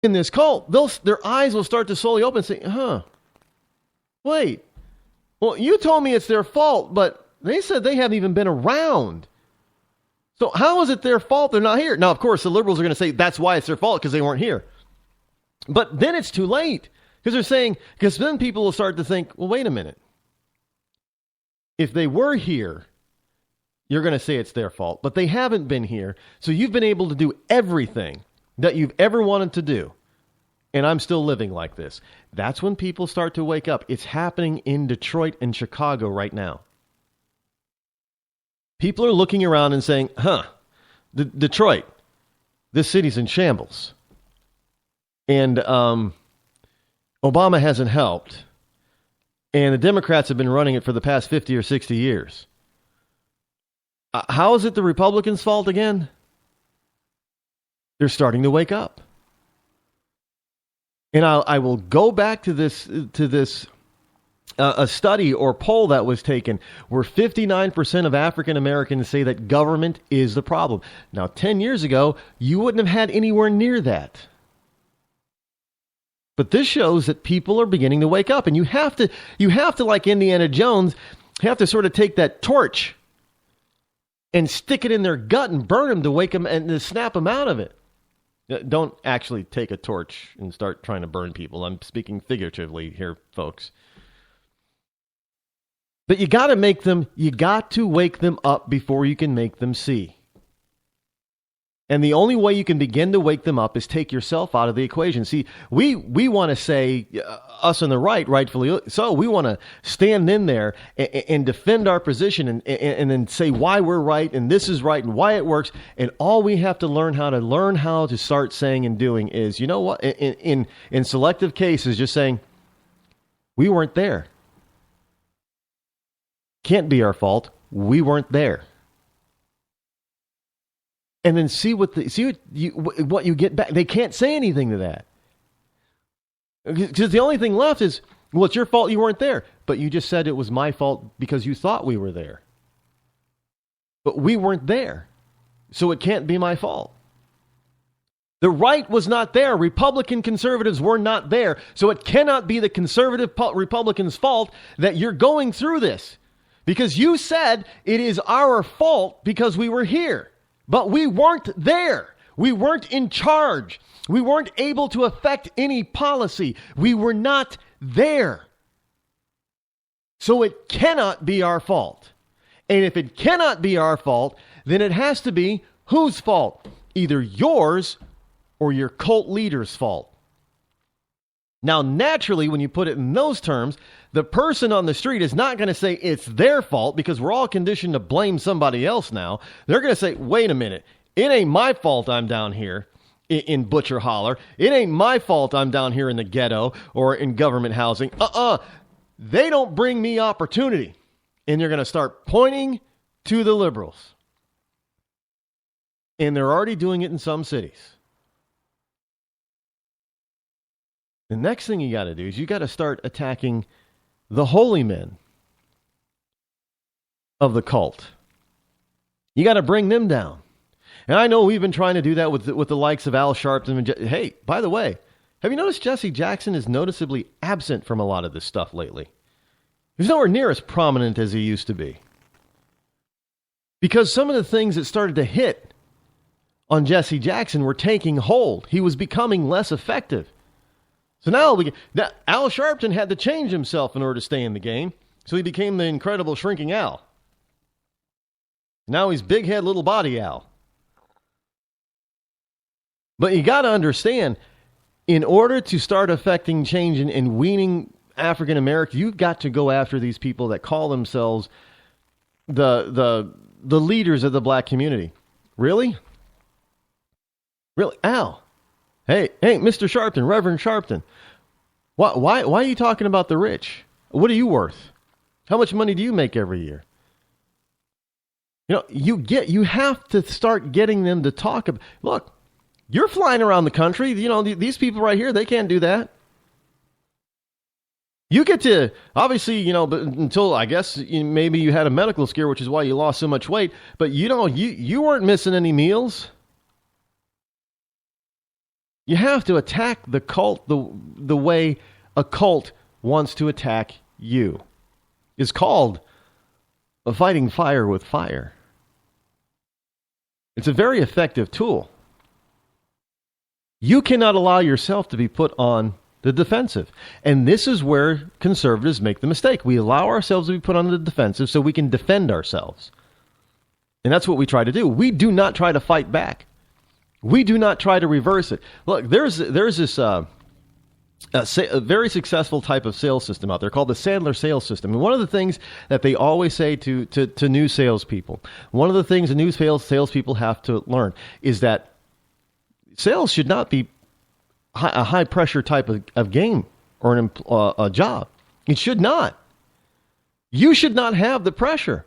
in this cult, their eyes will start to slowly open and say, wait, well, you told me it's their fault, but they said they haven't even been around. So how is it their fault they're not here? Now, of course, the liberals are going to say that's why it's their fault because they weren't here. But then it's too late because then people will start to think, well, wait a minute. If they were here, you're going to say it's their fault, but they haven't been here. So you've been able to do everything that you've ever wanted to do. And I'm still living like this. That's when people start to wake up. It's happening in Detroit and Chicago right now. People are looking around and saying, Detroit, this city's in shambles. And Obama hasn't helped. And the Democrats have been running it for the past 50 or 60 years. How is it the Republicans' fault again? They're starting to wake up. And I will go back to this a study or poll that was taken where 59% of African Americans say that government is the problem. Now, 10 years ago, you wouldn't have had anywhere near that. But this shows that people are beginning to wake up, and you have to, like Indiana Jones, have to sort of take that torch and stick it in their gut and burn them to wake them and to snap them out of it. Don't actually take a torch and start trying to burn people. I'm speaking figuratively here, folks. But you got to wake them up before you can make them see. And the only way you can begin to wake them up is take yourself out of the equation. See, we want to say, us on the right, rightfully so, we want to stand in there and defend our position and then say why we're right and this is right and why it works. And all we have to learn how to start saying and doing is, you know what, in selective cases, just saying, we weren't there. Can't be our fault. We weren't there. And then see what you get back. They can't say anything to that. Because the only thing left is, well, it's your fault you weren't there. But you just said it was my fault because you thought we were there. But we weren't there. So it can't be my fault. The right was not there. Republican conservatives were not there. So it cannot be the conservative Republicans' fault that you're going through this. Because you said it is our fault because we were here. But we weren't there. We weren't in charge. We weren't able to affect any policy. We were not there. So it cannot be our fault. And if it cannot be our fault, then it has to be whose fault? Either yours or your cult leader's fault. Now, naturally, when you put it in those terms, the person on the street is not going to say it's their fault because we're all conditioned to blame somebody else now. They're going to say, wait a minute, it ain't my fault I'm down here in Butcher Holler. It ain't my fault I'm down here in the ghetto or in government housing. They don't bring me opportunity. And they're going to start pointing to the liberals. And they're already doing it in some cities. The next thing you got to do is you got to start attacking the holy men of the cult. You got to bring them down. And I know we've been trying to do that with the likes of Al Sharpton. Hey, by the way, have you noticed Jesse Jackson is noticeably absent from a lot of this stuff lately? He's nowhere near as prominent as he used to be. Because some of the things that started to hit on Jesse Jackson were taking hold. He was becoming less effective. So now Al Sharpton had to change himself in order to stay in the game. So he became the incredible shrinking Al. Now he's big head, little body Al. But you got to understand, in order to start affecting change and weaning African Americans, you've got to go after these people that call themselves the leaders of the black community. Really? Really? Al? Hey, Mr. Sharpton, Reverend Sharpton, why are you talking about the rich? What are you worth? How much money do you make every year? You know, you have to start getting them to talk about, look, you're flying around the country. You know, these people right here, they can't do that. You get to, obviously, you know, but until I guess maybe you had a medical scare, which is why you lost so much weight, but you know, you weren't missing any meals. You have to attack the cult the way a cult wants to attack you. It's called fighting fire with fire. It's a very effective tool. You cannot allow yourself to be put on the defensive. And this is where conservatives make the mistake. We allow ourselves to be put on the defensive so we can defend ourselves. And that's what we try to do. We do not try to fight back. We do not try to reverse it. Look, there's this a very successful type of sales system out there called the Sandler sales system. And one of the things that they always say to new salespeople, one of the things the new salespeople have to learn is that sales should not be a high pressure type of game or a job. It should not. You should not have the pressure.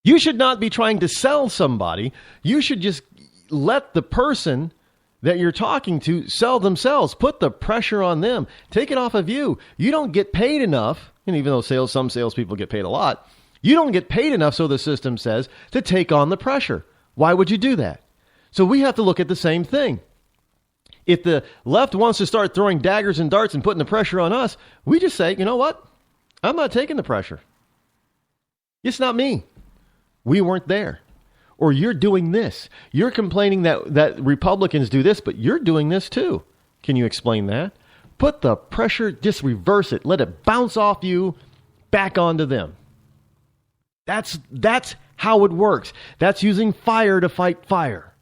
You should not be trying to sell somebody. You should just let the person that you're talking to sell themselves. Put the pressure on them. Take it off of you. You don't get paid enough, and even though some salespeople get paid a lot, you don't get paid enough, so the system says, to take on the pressure. Why would you do that? So we have to look at the same thing. If the left wants to start throwing daggers and darts and putting the pressure on us, we just say, you know what? I'm not taking the pressure. It's not me. We weren't there. Or you're doing this. You're complaining that Republicans do this, but you're doing this too. Can you explain that? Put the pressure, just reverse it. Let it bounce off you back onto them. That's how it works. That's using fire to fight fire.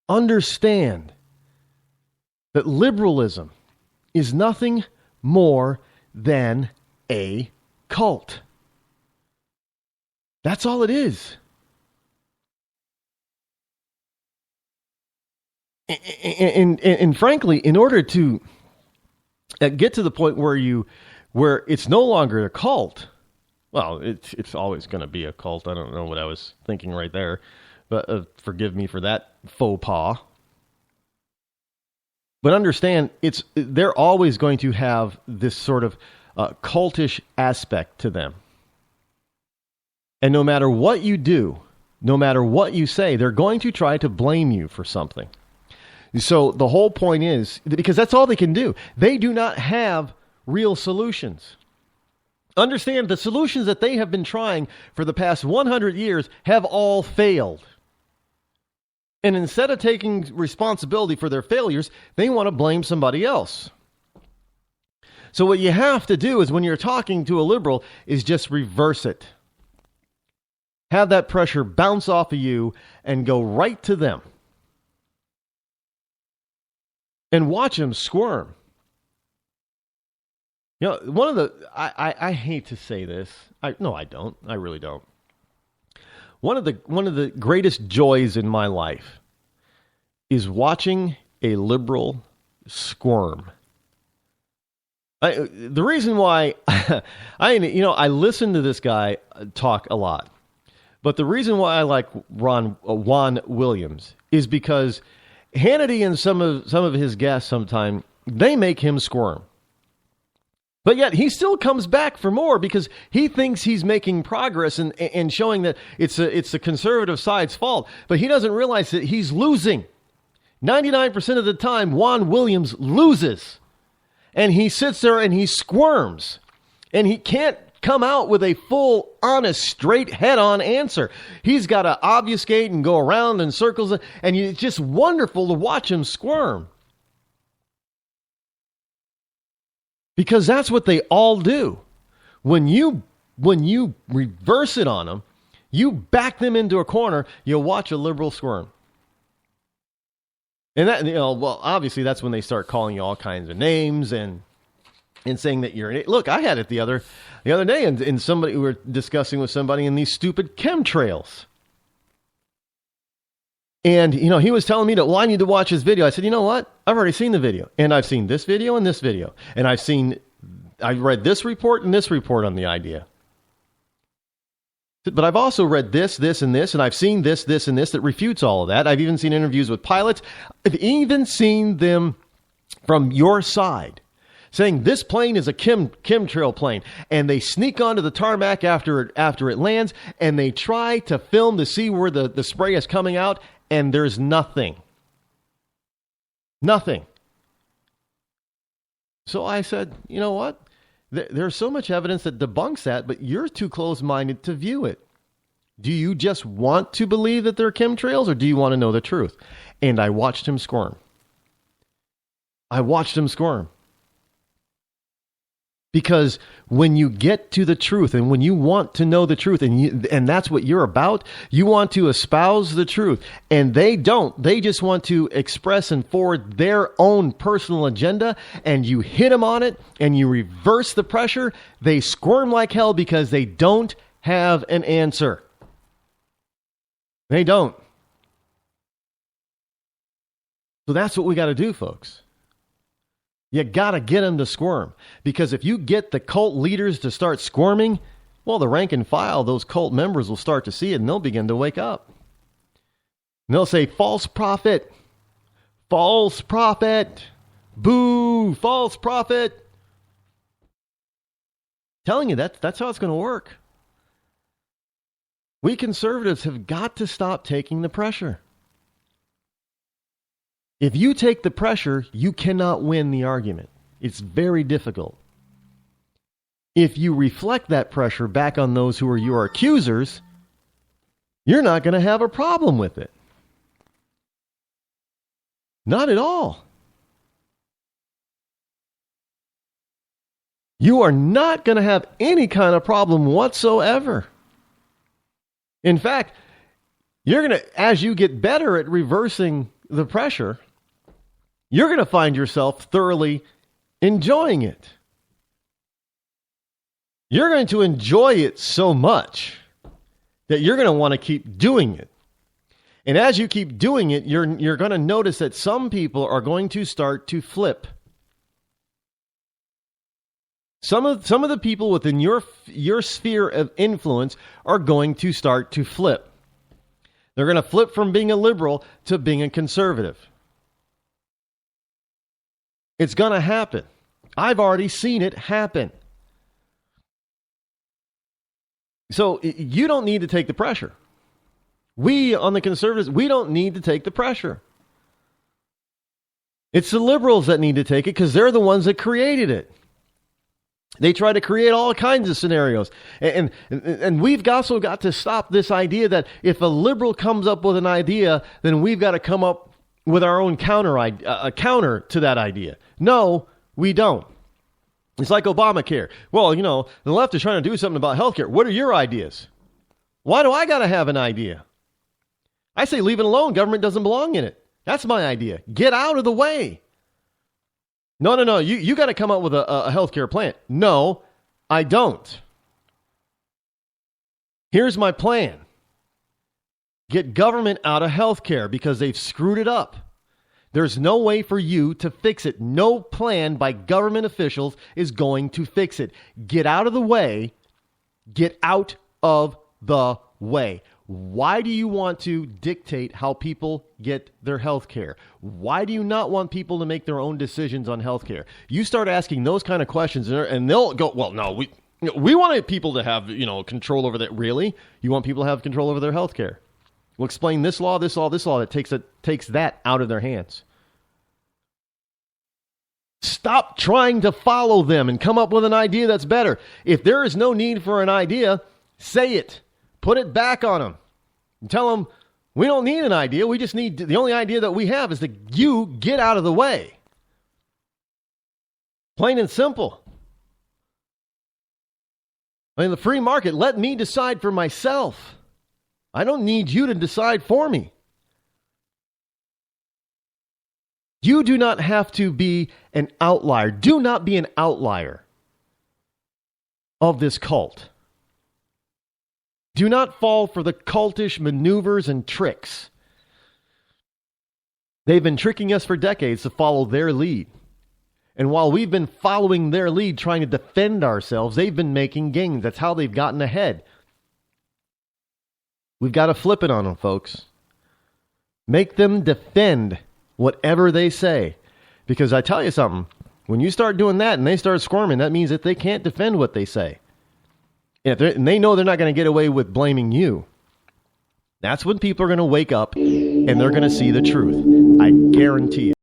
Understand that liberalism is nothing more than a cult. That's all it is. And frankly, in order to get to the point where it's no longer a cult, well, it's always going to be a cult. I don't know what I was thinking right there, but forgive me for that faux pas. But understand, they're always going to have this sort of cultish aspect to them. And no matter what you do, no matter what you say, they're going to try to blame you for something. So the whole point is, because that's all they can do. They do not have real solutions. Understand, the solutions that they have been trying for the past 100 years have all failed. And instead of taking responsibility for their failures, they want to blame somebody else. So what you have to do is when you're talking to a liberal is just reverse it. Have that pressure bounce off of you and go right to them. And watch them squirm. You know, one of the, I hate to say this. No, I don't. I really don't. One of the greatest joys in my life is watching a liberal squirm. The reason why I listen to this guy talk a lot. But the reason why I like Juan Williams is because Hannity and some of his guests sometimes, they make him squirm. But yet he still comes back for more because he thinks he's making progress and showing that it's the conservative side's fault. But he doesn't realize that he's losing. 99% of the time, Juan Williams loses. And he sits there and he squirms. And he can't come out with a full, honest, straight, head-on answer. He's got to obfuscate and go around in circles, and it's just wonderful to watch him squirm. Because that's what they all do. When you reverse it on them, you back them into a corner, you'll watch a liberal squirm. And that, well, obviously that's when they start calling you all kinds of names and saying that you're an... Look, I had it the other day, and somebody, we were discussing with somebody in these stupid chemtrails. And, he was telling me I need to watch this video. I said, you know what? I've already seen the video. And I've seen this video and this video. And I read this report and this report on the idea. But I've also read this, and this, and I've seen this, and this that refutes all of that. I've even seen interviews with pilots. I've even seen them from your side saying this plane is a chemtrail plane, and they sneak onto the tarmac after it lands, and they try to film to see where the spray is coming out, and there's nothing. Nothing. So I said, you know what? There's so much evidence that debunks that, but you're too close-minded to view it. Do you just want to believe that they're chemtrails, or do you want to know the truth? And I watched him squirm. Because when you get to the truth and when you want to know the truth and that's what you're about, you want to espouse the truth. And they don't. They just want to express and forward their own personal agenda, and you hit them on it and you reverse the pressure. They squirm like hell because they don't have an answer. They don't. So that's what we got to do, folks. You got to get them to squirm. Because if you get the cult leaders to start squirming, well, the rank and file, those cult members will start to see it and they'll begin to wake up. And they'll say, false prophet, false prophet, boo, false prophet. Telling you that's how it's going to work. We conservatives have got to stop taking the pressure. If you take the pressure, you cannot win the argument. It's very difficult. If you reflect that pressure back on those who are your accusers, you're not going to have a problem with it. Not at all. You are not going to have any kind of problem whatsoever. In fact, you're going to, as you get better at reversing the pressure, you're going to find yourself thoroughly enjoying it. You're going to enjoy it so much that you're going to want to keep doing it. And as you keep doing it, you're going to notice that some people are going to start to flip. Some of the people within your sphere of influence are going to start to flip. They're going to flip from being a liberal to being a conservative. It's going to happen. I've already seen it happen. So you don't need to take the pressure. We, on the conservatives, we don't need to take the pressure. It's the liberals that need to take it because they're the ones that created it. They try to create all kinds of scenarios. And we've also got to stop this idea that if a liberal comes up with an idea, then we've got to come up with our own counter to that idea. No, we don't. It's like Obamacare. Well, you know, the left is trying to do something about healthcare. What are your ideas? Why do I got to have an idea? I say leave it alone. Government doesn't belong in it. That's my idea. Get out of the way. No. You got to come up with a healthcare plan. No, I don't. Here's my plan. Get government out of healthcare because they've screwed it up. There's no way for you to fix it. No plan by government officials is going to fix it. Get out of the way. Get out of the way. Why do you want to dictate how people get their health care? Why do you not want people to make their own decisions on health care? You start asking those kind of questions and they'll go, well, no, we want people to have, control over that. Really? You want people to have control over their health care? We'll explain this law that takes that out of their hands. Stop trying to follow them and come up with an idea that's better. If there is no need for an idea, say it. Put it back on them. And tell them, we don't need an idea. We just need, the only idea that we have is that you get out of the way. Plain and simple. I mean, the free market, let me decide for myself. I don't need you to decide for me. You do not have to be an outlier. Do not be an outlier of this cult. Do not fall for the cultish maneuvers and tricks. They've been tricking us for decades to follow their lead. And while we've been following their lead, trying to defend ourselves, they've been making gains. That's how they've gotten ahead. We've got to flip it on them, folks. Make them defend whatever they say. Because I tell you something, when you start doing that and they start squirming, that means that they can't defend what they say. And they know they're not going to get away with blaming you. That's when people are going to wake up and they're going to see the truth. I guarantee it.